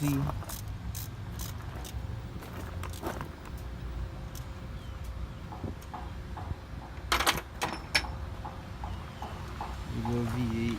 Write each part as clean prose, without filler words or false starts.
Beezy. You go V8.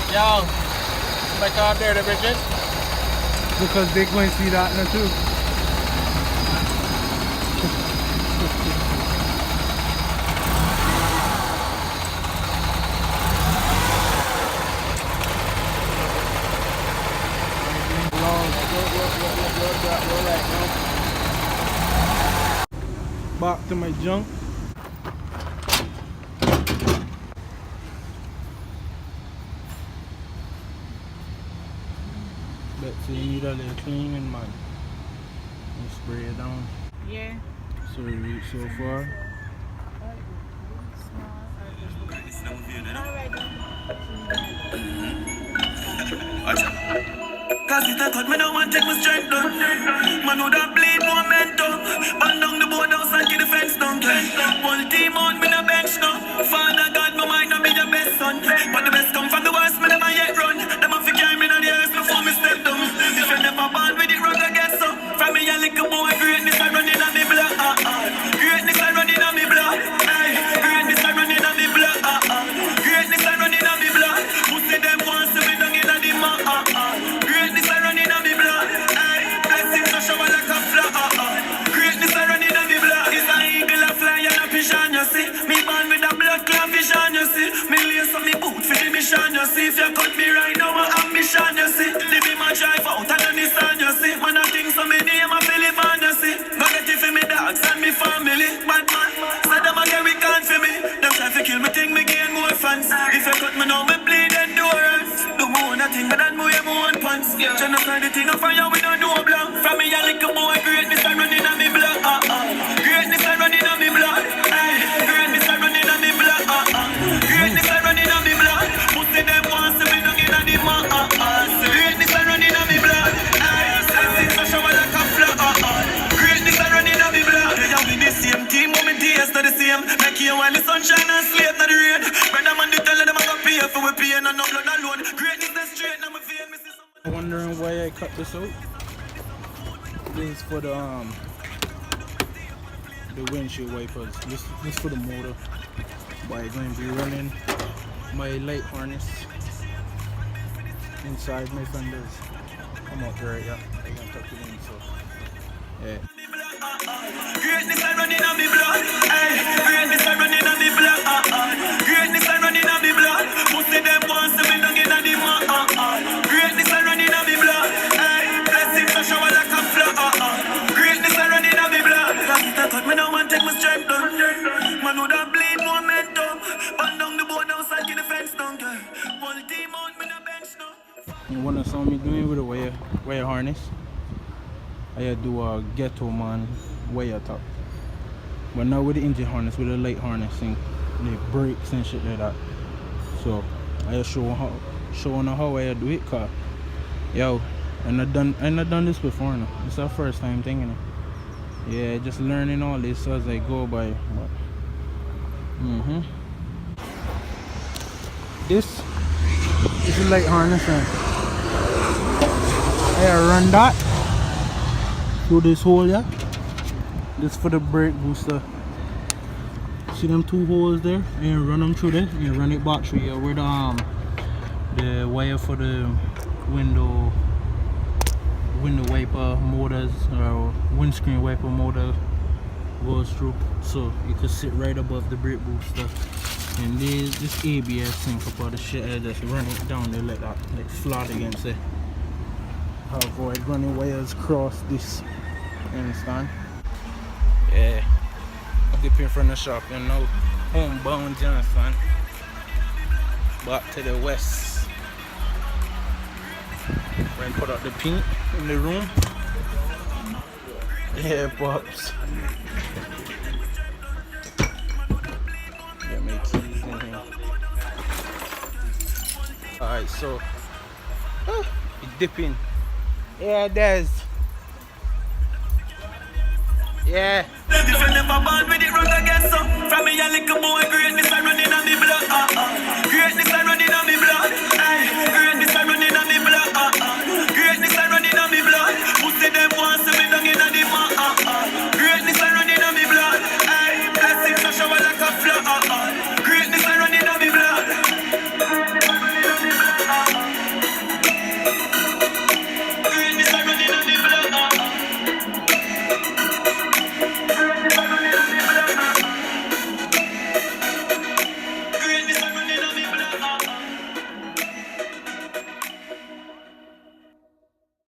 Yo, my car there, the Bridget. Because they going to see that now too. Back to my junk. But so you need a little cleaning, man. And spray it down. Yeah. So we reach so far. Cause it's a cut, me don't want to take my strength down. Man who that bleed momentum. Bang down the board outside, get the fence down. Whole team on me the bench now. Father God, my might not be the best son, but the best come from the worst, me never yet run. Them have to carry me down the earth before me step down. If you never born with it wrong, I guess so. From me a little boy, greatness I running on me blood. Greatness I running on me blood. Greatness I running on me blood. Greatness I running on me blood. Pussy them wants to be down in the mud. Greatness I running on me blood. Blessings I shower like a flood. Greatness I running on me blood. It's an eagle a fly and a pigeon, you see. Me born with a blood clot vision, you see. Me lace up me boot for the mission, you see. If you cut me right now, my ambition, you see. Live in my drive out and understand, you see. Man, I think so me name a Philip and you see. But get it for me dogs and me family. Bad man, say them a carry can for me. Them try to kill me, think me gain more fans. If you cut me now, me bleed endurance. Do more than thing, but then more you more pants. Genocide the thing of fire, we don't know blank. From me a little boy, greatness I running on me blood. Greatness I running on me blood. Greatness I running on me blood. Greatness I running on me blood. Pussy them wants to be down in the mud. Greatness I running on me blood. Blessings I shower like a flood. Greatness I running on me blood. They are with the same team, but me days not the same. Make you while the sunshine and sleep not the rain. Brother man, they tell them I'm gonna pay for we pain and no blood alone. Greatness that's straight, now me feel me see some. Wondering why I cut this out. This is for the windshield wipers. This for the motor. But I'm going to be running my light harness inside my fenders. I'm out there, yeah. I'm gonna tuck it in, so yeah. Greatness I running on me blood. Greatness I running on me blood. Greatness I running on me blood. Pussy them wants to be down in the mud. Greatness I running on me blood. Blessings I shower like a flood. Greatness I running on me blood. Cause it's a cut, me don't want to take my strength down. Man who that bleed momentum. Bang down the board outside, get the fence down. Whole team on me the bench now. You wanna saw me doing with a wire harness? I do a ghetto man wire top. But now with the engine harness, with the light harness and the brakes and shit like that. So I showing how I do it, cause yo, I not done this before now. It's the first time thing, you know. Yeah, just learning all this as I go by. This is light harness, and I run that through this hole, yeah. This for the brake booster. See them two holes there? And run them through there and run it back through here where the wire for the window wiper motors or windscreen wiper motor goes through, so you can sit right above the brake booster. And this ABS sync up all the shit, I just run it down there like that, like flat against it. Avoid running wires across this. You understand? Yeah. I'm dipping from the shop, you know. Homebound, you understand? Back to the west. When put out the paint in the room. Yeah, pops. Get my keys in here. Alright, so it's dipping. Yeah, there's. Yeah. If you never born with it, run against some. From me a little boy, greatness I running on the blood.